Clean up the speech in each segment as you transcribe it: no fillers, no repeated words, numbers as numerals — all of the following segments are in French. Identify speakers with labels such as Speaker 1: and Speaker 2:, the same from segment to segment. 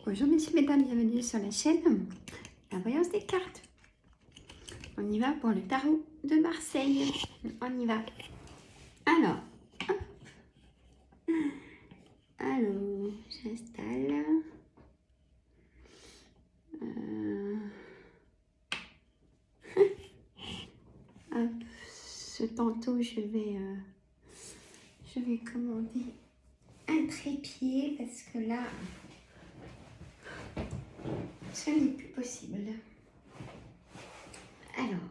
Speaker 1: Bonjour messieurs, mesdames, bienvenue sur la chaîne La Voyance des cartes. On y va pour le tarot de Marseille. On y va. Alors, j'installe. Hop, ce tantôt je vais commander un trépied parce que là, ce n'est plus possible. Alors,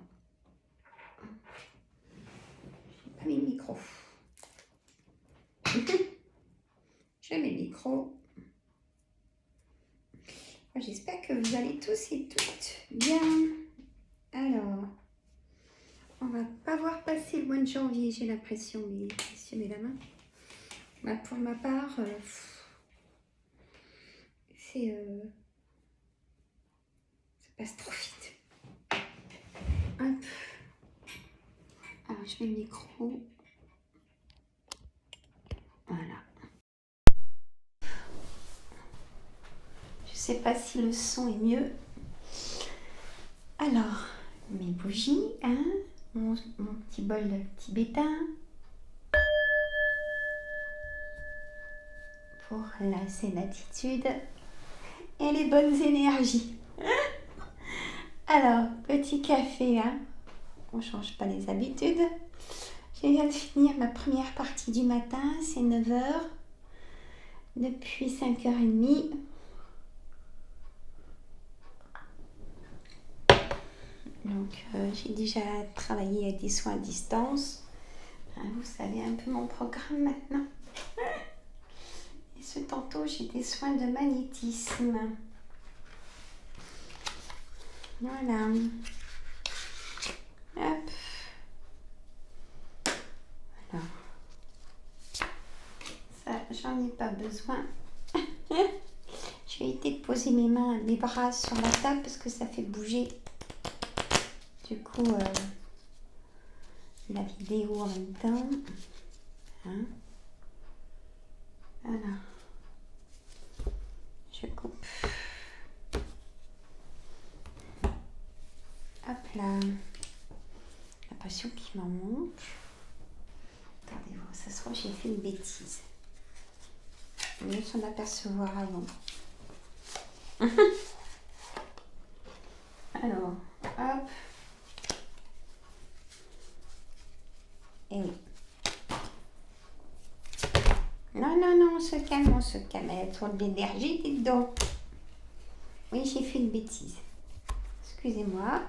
Speaker 1: j'ai pas mis le micro. Je mets le micro. J'espère que vous allez tous et toutes bien. Alors, on va pas voir passer le mois de janvier, j'ai l'impression, messieurs, mesdames. Bah, pour ma part, ça passe trop vite. Hop. Alors, je mets le micro. Voilà. Je sais pas si le son est mieux. Alors, mes bougies, hein, mon petit bol de tibétain. Pour la saine attitude et les bonnes énergies. Alors, petit café, hein. On ne change pas les habitudes. Je viens de finir ma première partie du matin, c'est 9h. Depuis 5h30. Donc, j'ai déjà travaillé avec des soins à distance. Hein, vous savez un peu mon programme maintenant. Et ce tantôt, j'ai des soins de magnétisme. Voilà. Hop. Alors. Ça, j'en ai pas besoin. Je vais éviter de poser mes bras sur la table parce que ça fait bouger. Du coup, la vidéo en même temps. Hein. Voilà. Je coupe. Hop là. La passion qui m'en manque. Attendez-vous, ça se trouve, j'ai fait une bêtise. Mieux s'en apercevoir avant. Alors, hop. Et oui. Non, on se calme, Il y a trop d'énergie, dites donc. Oui, j'ai fait une bêtise. Excusez-moi.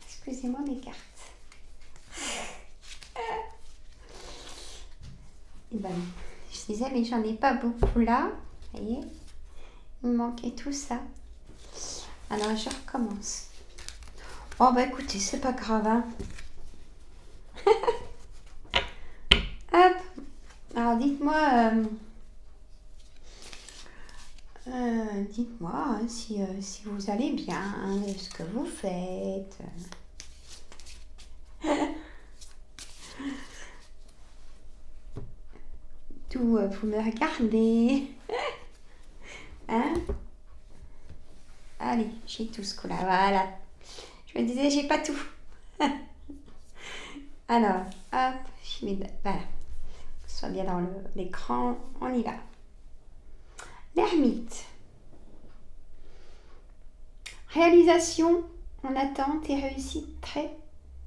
Speaker 1: Excusez-moi mes cartes. Et ben, je disais, mais j'en ai pas beaucoup là. Vous voyez, il me manquait tout ça. Alors, je recommence. Oh, bah écoutez, c'est pas grave, hein. Hop. Alors, dites-moi, hein, si vous allez bien, hein, ce que vous faites. D'où vous me regardez. Hein? Allez, j'ai tout ce coup-là, voilà. Je me disais, j'ai pas tout. Alors, hop, je mets, voilà. Que ce soit bien dans l'écran, on y va. L'ermite. Réalisation en attente et réussite très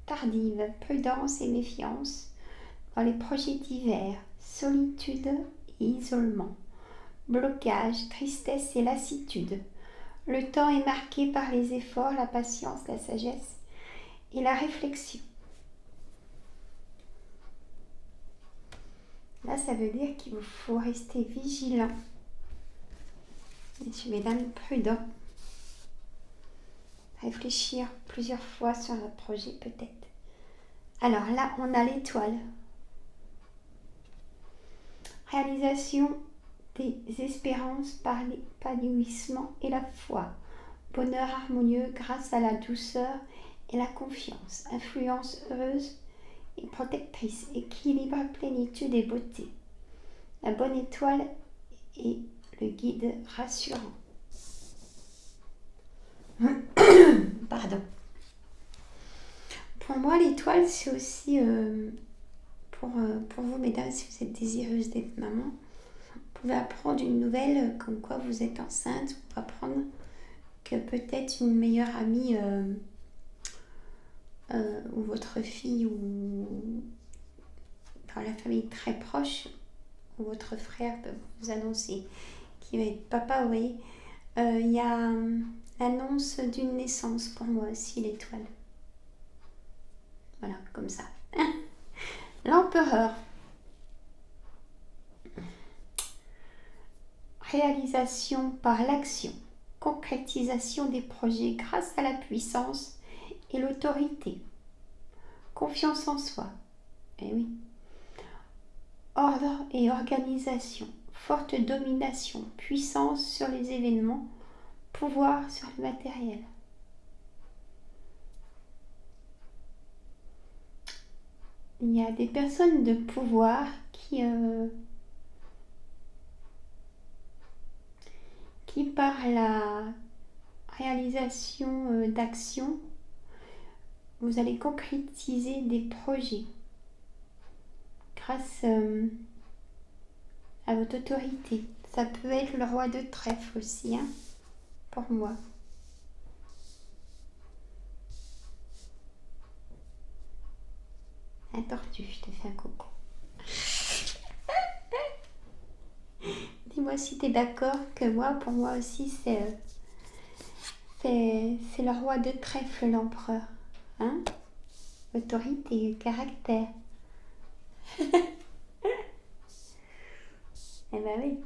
Speaker 1: tardive. Prudence et méfiance dans les projets divers. Solitude et isolement. Blocage, tristesse et lassitude. Le temps est marqué par les efforts, la patience, la sagesse et la réflexion. Là, ça veut dire qu'il vous faut rester vigilant. Messieurs, mesdames, prudent. Réfléchir plusieurs fois sur notre projet, peut-être. Alors là, on a l'étoile. Réalisation des espérances par l'épanouissement et la foi. Bonheur harmonieux grâce à la douceur et la confiance. Influence heureuse et protectrice. Équilibre, plénitude et beauté. La bonne étoile est le guide rassurant. Pardon. Pour moi, l'étoile, c'est aussi pour vous, mesdames, si vous êtes désireuses d'être maman, vous pouvez apprendre une nouvelle comme quoi vous êtes enceinte, ou apprendre que peut-être une meilleure amie ou votre fille ou dans la famille très proche ou votre frère peut vous annoncer qu'il va être papa. Vous voyez, il y a l'annonce d'une naissance pour moi aussi, l'étoile. Voilà, comme ça. L'empereur. Réalisation par l'action. Concrétisation des projets grâce à la puissance et l'autorité. Confiance en soi. Eh oui. Ordre et organisation. Forte domination. Puissance sur les événements. Pouvoir sur le matériel. Il y a des personnes de pouvoir qui par la réalisation d'actions, vous allez concrétiser des projets grâce à votre autorité. Ça peut être le roi de trèfle aussi, hein, pour moi. Un tortue, je te fais un coucou. Dis-moi si tu es d'accord que moi, pour moi aussi, c'est le roi de trèfle, l'empereur. Hein? Autorité, caractère. Eh ben oui.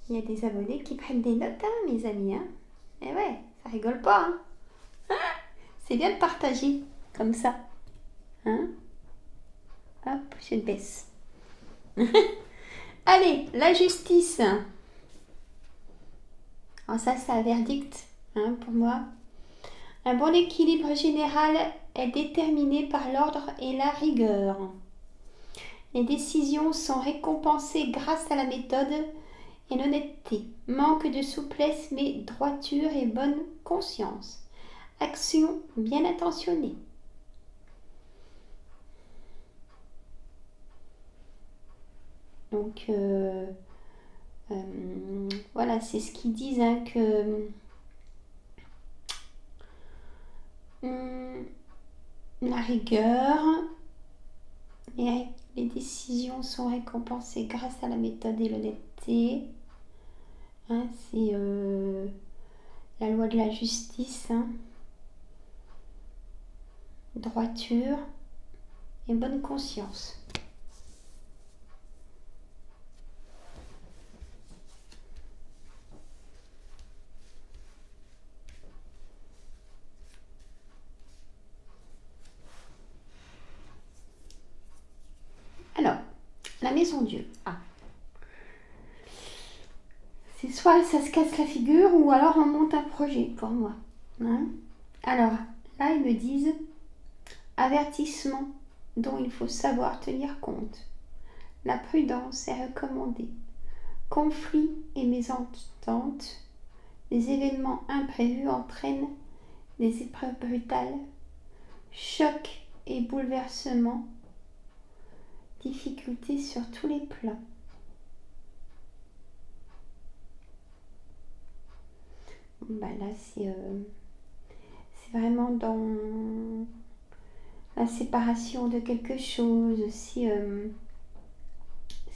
Speaker 1: Il y a des abonnés qui prennent des notes, hein, mes amis. Hein? Eh ouais, ça rigole pas. Hein? C'est bien de partager comme ça. Hein? Hop, je baisse. Allez, la justice. Alors ça, c'est un verdict, hein, pour moi. Un bon équilibre général est déterminé par l'ordre et la rigueur. Les décisions sont récompensées grâce à la méthode et l'honnêteté. Manque de souplesse mais droiture et bonne conscience. Action bien intentionnée. Donc voilà, c'est ce qu'ils disent, hein, que la rigueur, les décisions sont récompensées grâce à la méthode et l'honnêteté. Hein, c'est la loi de la justice. Hein. Droiture et bonne conscience. Alors, la maison Dieu. Ah. C'est soit ça se casse la figure ou alors on monte un projet pour moi. Hein? Alors, là, ils me disent avertissement dont il faut savoir tenir compte. La prudence est recommandée. Conflits et mésententes. Les événements imprévus entraînent des épreuves brutales. Chocs et bouleversements. Difficultés sur tous les plans. Bah là, c'est vraiment dans la séparation de quelque chose aussi.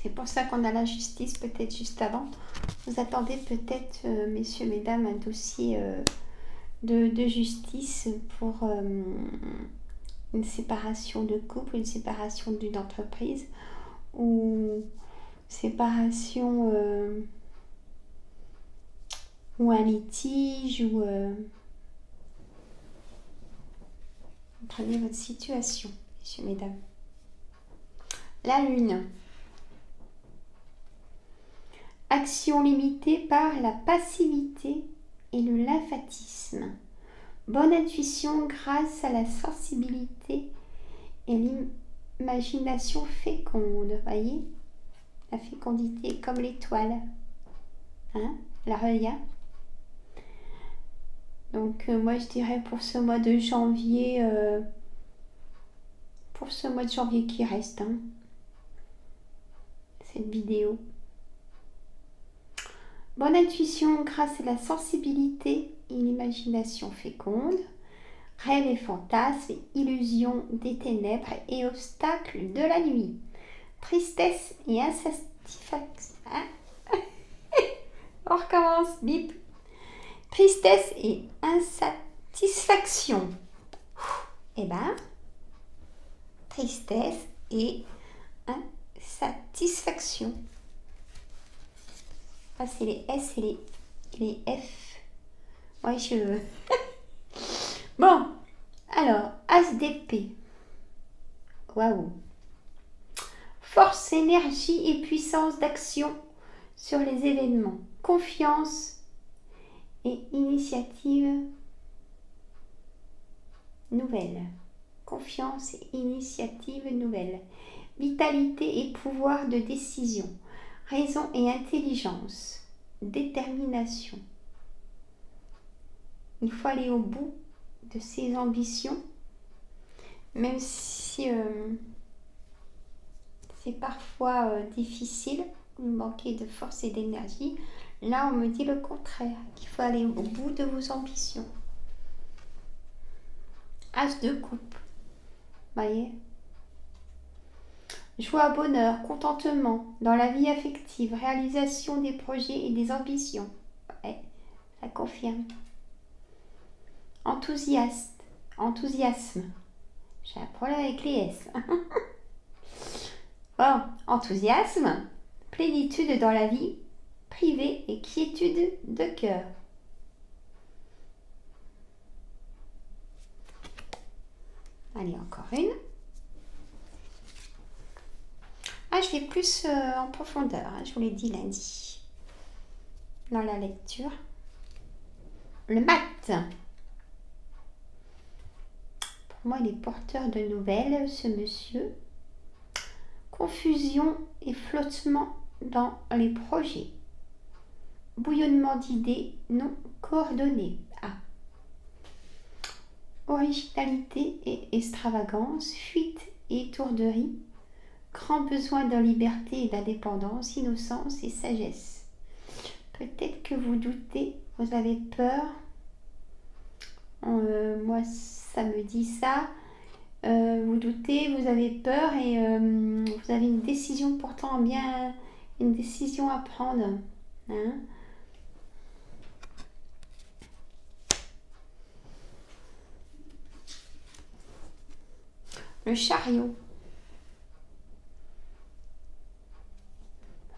Speaker 1: C'est pour ça qu'on a la justice peut-être juste avant. Vous attendez peut-être, messieurs, mesdames, un dossier de justice pour une séparation de couple, une séparation d'une entreprise ou séparation ou un litige ou prenez votre situation, messieurs, mesdames. La lune. Action limitée par la passivité et le lymphatisme. Bonne intuition grâce à la sensibilité et l'imagination féconde. Voyez, La fécondité comme l'étoile. Hein, la relia. Donc moi je dirais pour ce mois de janvier, qui reste, hein, cette vidéo. Bonne intuition grâce à la sensibilité et l'imagination féconde. Rêves et fantasmes, illusions des ténèbres et obstacles de la nuit. Tristesse et insatisfaction. Hein. On recommence, bip. Tristesse et insatisfaction. Eh ben, tristesse et insatisfaction. Ah, c'est les S et les F. Ouais, je... Bon, alors, As d'épée. Waouh. Force, énergie et puissance d'action sur les événements. Confiance et initiative nouvelle. Confiance et initiative nouvelle. Vitalité et pouvoir de décision. Raison et intelligence. Détermination. Il faut aller au bout de ses ambitions, même si c'est parfois difficile, manquer de force et d'énergie. Là, on me dit le contraire, qu'il faut aller au bout de vos ambitions. As de coupe. Voyez. Joie, bonheur, contentement dans la vie affective, réalisation des projets et des ambitions. Ouais, ça confirme. Enthousiasme. J'ai un problème avec les S. Bon, enthousiasme, plénitude dans la vie privée et quiétude de cœur. Allez, encore une. Ah, je vais plus en profondeur, hein, je vous l'ai dit lundi, dans la lecture. Le mat. Pour moi, il est porteur de nouvelles, ce monsieur. Confusion et flottement dans les projets. Bouillonnement d'idées non coordonnées. Ah. Originalité et extravagance, fuite et étourderie. Grand besoin de liberté et d'indépendance, innocence et sagesse. Peut-être que vous doutez, vous avez peur. Moi, ça me dit ça. Vous doutez, vous avez peur et vous avez une décision pourtant bien, une décision à prendre. Hein. Le chariot.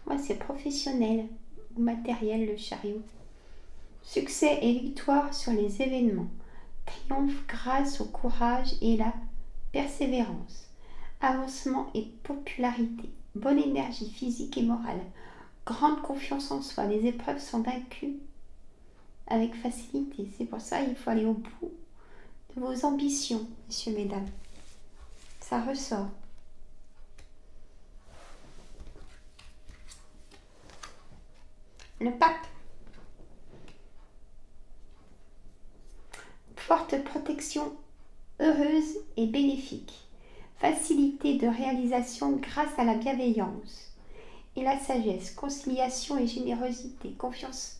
Speaker 1: Moi, c'est professionnel ou matériel, le chariot. Succès et victoire sur les événements. Triomphe grâce au courage et la persévérance. Avancement et popularité. Bonne énergie physique et morale. Grande confiance en soi. Les épreuves sont vaincues avec facilité. C'est pour ça qu'il faut aller au bout de vos ambitions, messieurs, mesdames. Ça ressort. Le pape. Forte protection heureuse et bénéfique. Facilité de réalisation grâce à la bienveillance et la sagesse. Conciliation et générosité. Confiance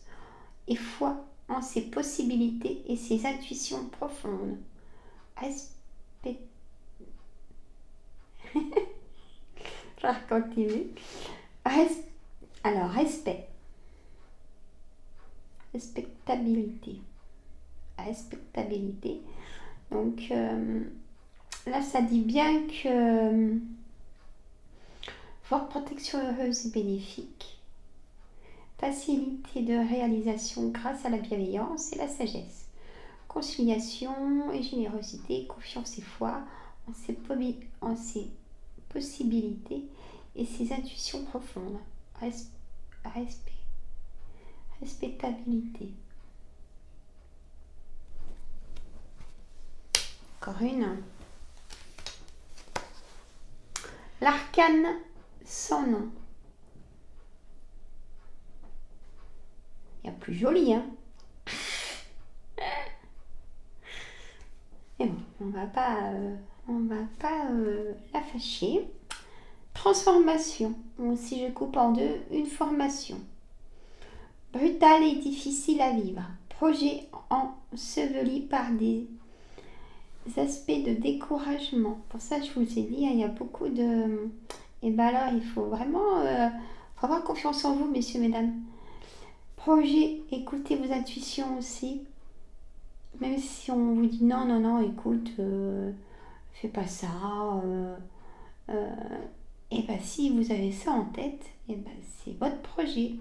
Speaker 1: et foi en ses possibilités et ses intuitions profondes. Respect. Je vais continuer. Alors, respect. Respectabilité. Donc, là, ça dit bien que forte protection heureuse et bénéfique. Facilité de réalisation grâce à la bienveillance et la sagesse. Conciliation et générosité, confiance et foi en ses possibilités et ses intuitions profondes. Respectabilité. Encore une. L'arcane sans nom. plus jolie, hein. Mais bon, on va pas la fâcher. Transformation. Bon, si je coupe en deux, une formation. Brutal et difficile à vivre. Projet enseveli par des aspects de découragement. Pour ça, je vous ai dit, il y a beaucoup de... Et bien alors, il faut vraiment avoir confiance en vous, messieurs, mesdames. Projet, écoutez vos intuitions aussi. Même si on vous dit non, non, non, écoute, fais pas ça. Et bien si vous avez ça en tête, et ben c'est votre projet.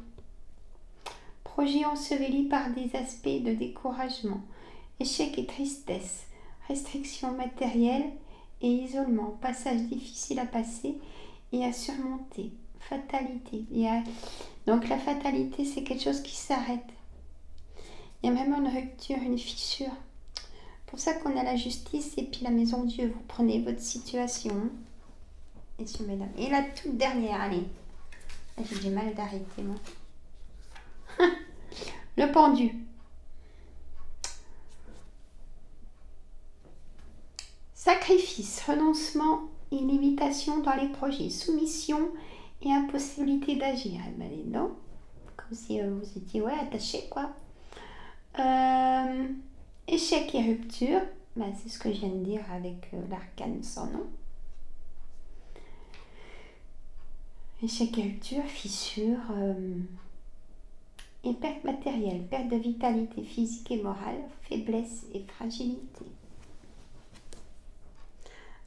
Speaker 1: Projet enseveli par des aspects de découragement, échec et tristesse, restrictions matérielles et isolement, passage difficile à passer et à surmonter, fatalité. Donc la fatalité, c'est quelque chose qui s'arrête. Il y a vraiment une rupture, une fissure. C'est pour ça qu'on a la justice et puis la maison Dieu. Vous prenez votre situation, messieurs, mesdames. Et la toute dernière, allez. J'ai du mal d'arrêter, moi. Le pendu. Sacrifice, renoncement et limitation dans les projets, soumission et impossibilité d'agir. Eh ben, les dents, comme si vous étiez attaché, quoi. Échec et rupture, ben, c'est ce que je viens de dire avec l'arcane sans nom. Échec et rupture, fissure et perte matérielle, perte de vitalité physique et morale, faiblesse et fragilité.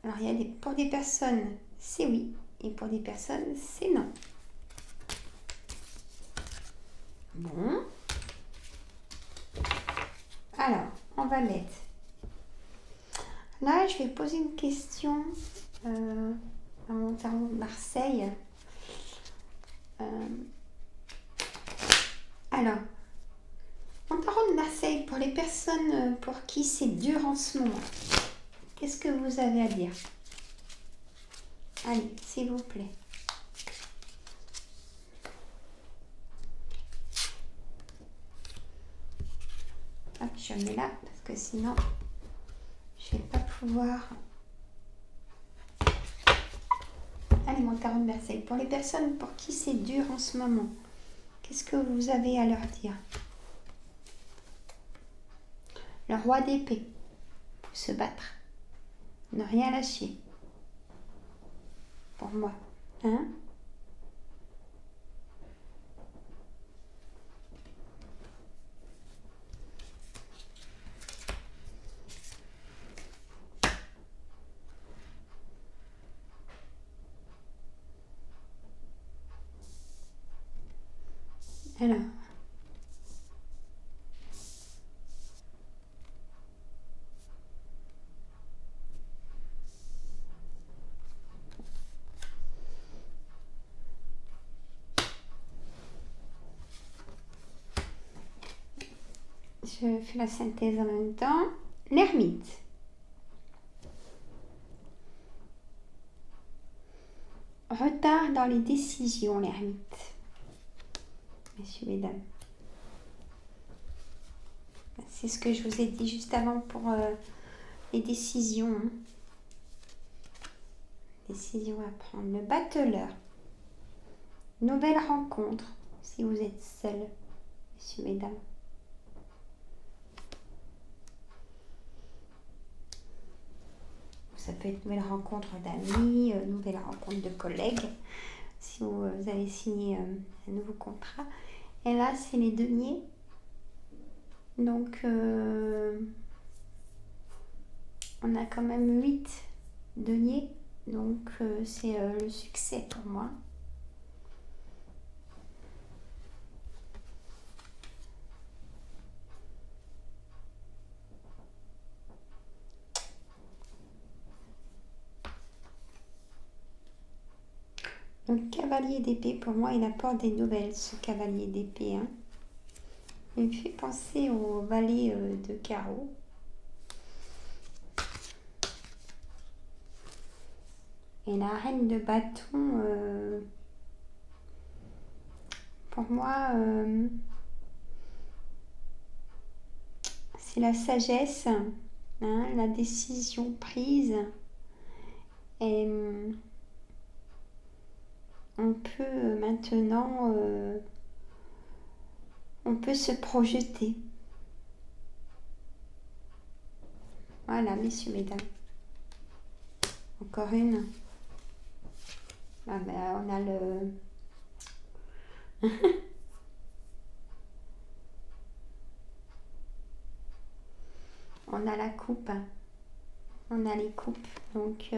Speaker 1: Alors, pour des personnes, c'est oui, et pour des personnes, c'est non. Bon. Alors, on va mettre. Là, je vais poser une question à mon tarot de Marseille. Alors, mon tarot de Marseille, pour les personnes pour qui c'est dur en ce moment, qu'est-ce que vous avez à dire? Allez, s'il vous plaît. Hop, je mets là, parce que sinon, je ne vais pas pouvoir... Allez, mon tarot de Marseille, pour les personnes pour qui c'est dur en ce moment, qu'est-ce que vous avez à leur dire? Le roi d'épée, pour se battre, ne rien lâcher, pour moi, hein? Alors, je fais la synthèse en même temps. L'ermite. Retard dans les décisions, l'ermite. Messieurs, mesdames. C'est ce que je vous ai dit juste avant pour les décisions. Hein. Décision à prendre. Le battleur. Nouvelle rencontre, si vous êtes seul, messieurs, mesdames. Ça peut être nouvelle rencontre d'amis, nouvelle rencontre de collègues, si vous avez signé un nouveau contrat. Et là, c'est les deniers. Donc, on a quand même 8 deniers. Donc, c'est le succès pour moi. Donc, cavalier d'épée, pour moi, il apporte des nouvelles, ce cavalier d'épée. Hein. Il me fait penser au valet de carreau. Et la reine de bâton, pour moi, c'est la sagesse, hein, la décision prise. Et on peut maintenant, on peut se projeter. Voilà, messieurs, mesdames. Encore une. Ah ben, on a le... on a la coupe. On a les coupes. Donc,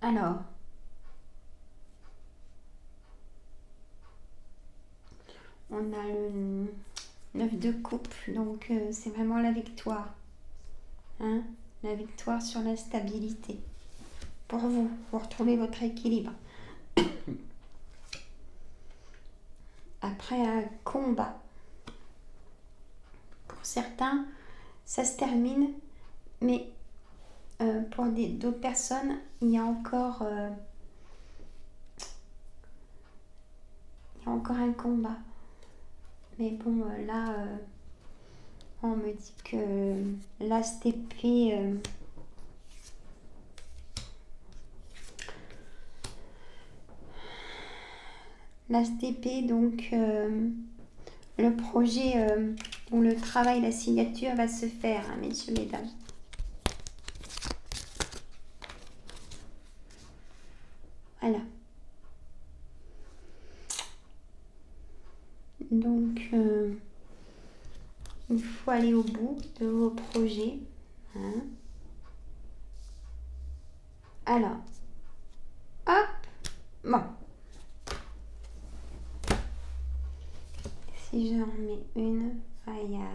Speaker 1: alors... on a le 9 de coupe. Donc, c'est vraiment la victoire. Hein, la victoire sur la stabilité. Pour vous retrouvez votre équilibre. Après un combat. Pour certains, ça se termine, mais pour d'autres personnes, il y a encore un combat. Mais bon, là, on me dit que l'as d'épée... l'as d'épée, donc le projet ou le travail, la signature va se faire, hein, messieurs, mesdames. Voilà. Donc, il faut aller au bout de vos projets. Hein. Alors, hop, bon. Si j'en remets une, il y a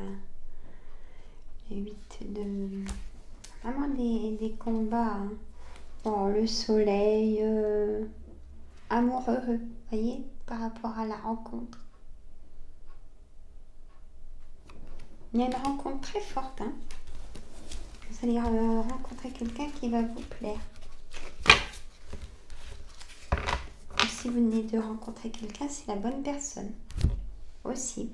Speaker 1: les 8 de... Vraiment des combats. Hein. Bon, le soleil, amoureux, voyez, par rapport à la rencontre. Il y a une rencontre très forte. Hein. Vous allez rencontrer quelqu'un qui va vous plaire. Et si vous venez de rencontrer quelqu'un, c'est la bonne personne. Aussi.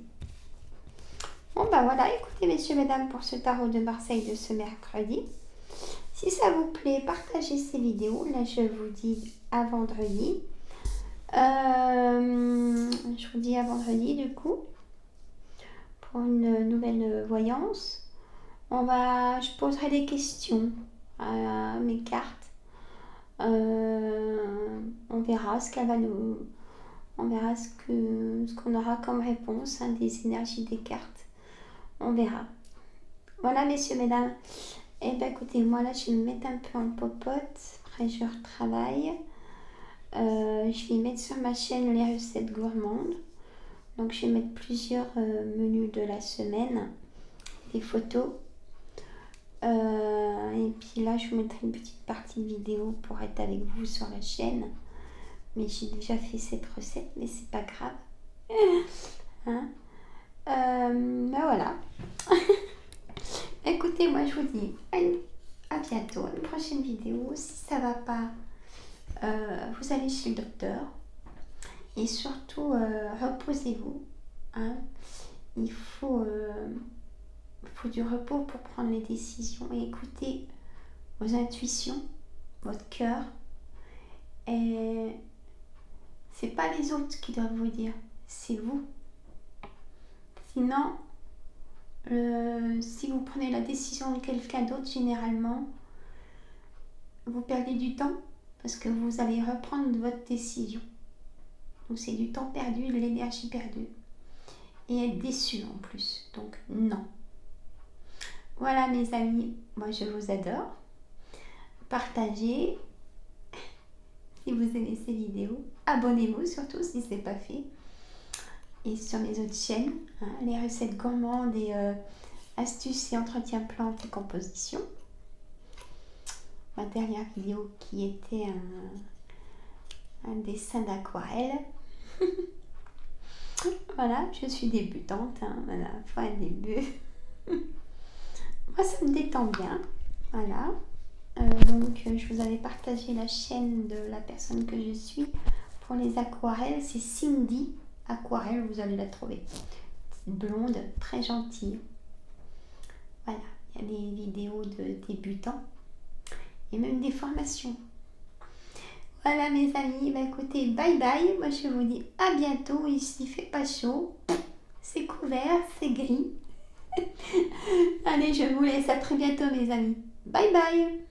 Speaker 1: Bon, bah voilà, écoutez, messieurs, mesdames, pour ce tarot de Marseille de ce mercredi. Si ça vous plaît, partagez ces vidéos. Là, je vous dis à vendredi. Je vous dis à vendredi, du coup, pour une nouvelle voyance. Je poserai des questions à mes cartes. On verra ce qu'elle va nous... On verra ce qu'on aura comme réponse, hein, des énergies des cartes. On verra. Voilà, messieurs, mesdames. Et bien, écoutez, moi, là, je vais me mettre un peu en popote. Après, je retravaille. Je vais mettre sur ma chaîne les recettes gourmandes. Donc, je vais mettre plusieurs menus de la semaine. Des photos. Et puis là, je vous mettrai une petite partie de vidéo pour être avec vous sur la chaîne. Mais j'ai déjà fait cette recette, mais c'est pas grave. Hein, ben voilà. Écoutez, moi je vous dis à bientôt, une prochaine vidéo. Si ça va pas, vous allez chez le docteur. Et surtout, reposez-vous. Hein. Il faut du repos pour prendre les décisions. Et écoutez vos intuitions, votre cœur. Et c'est pas les autres qui doivent vous dire, c'est vous. Sinon, si vous prenez la décision de quelqu'un d'autre, généralement, vous perdez du temps parce que vous allez reprendre votre décision. Donc c'est du temps perdu, de l'énergie perdue. Et être déçu en plus. Donc non. Voilà mes amis, moi je vous adore. Partagez. Si vous aimez ces vidéos, abonnez-vous surtout si ce n'est pas fait. Et sur mes autres chaînes, hein, les recettes gourmandes et astuces et entretiens plantes et composition. Ma dernière vidéo qui était un dessin d'aquarelle. Voilà, je suis débutante, hein, voilà, faut un début. Moi, ça me détend bien, voilà. Donc, je vous avais partagé la chaîne de la personne que je suis pour les aquarelles. C'est Cindy Aquarelle, vous allez la trouver. blonde très gentille. Voilà, il y a des vidéos de débutants et même des formations. Voilà mes amis, écoutez, bye bye. Moi je vous dis à bientôt. Ici il fait pas chaud, c'est couvert, c'est gris. Allez, je vous laisse, à très bientôt mes amis. Bye bye.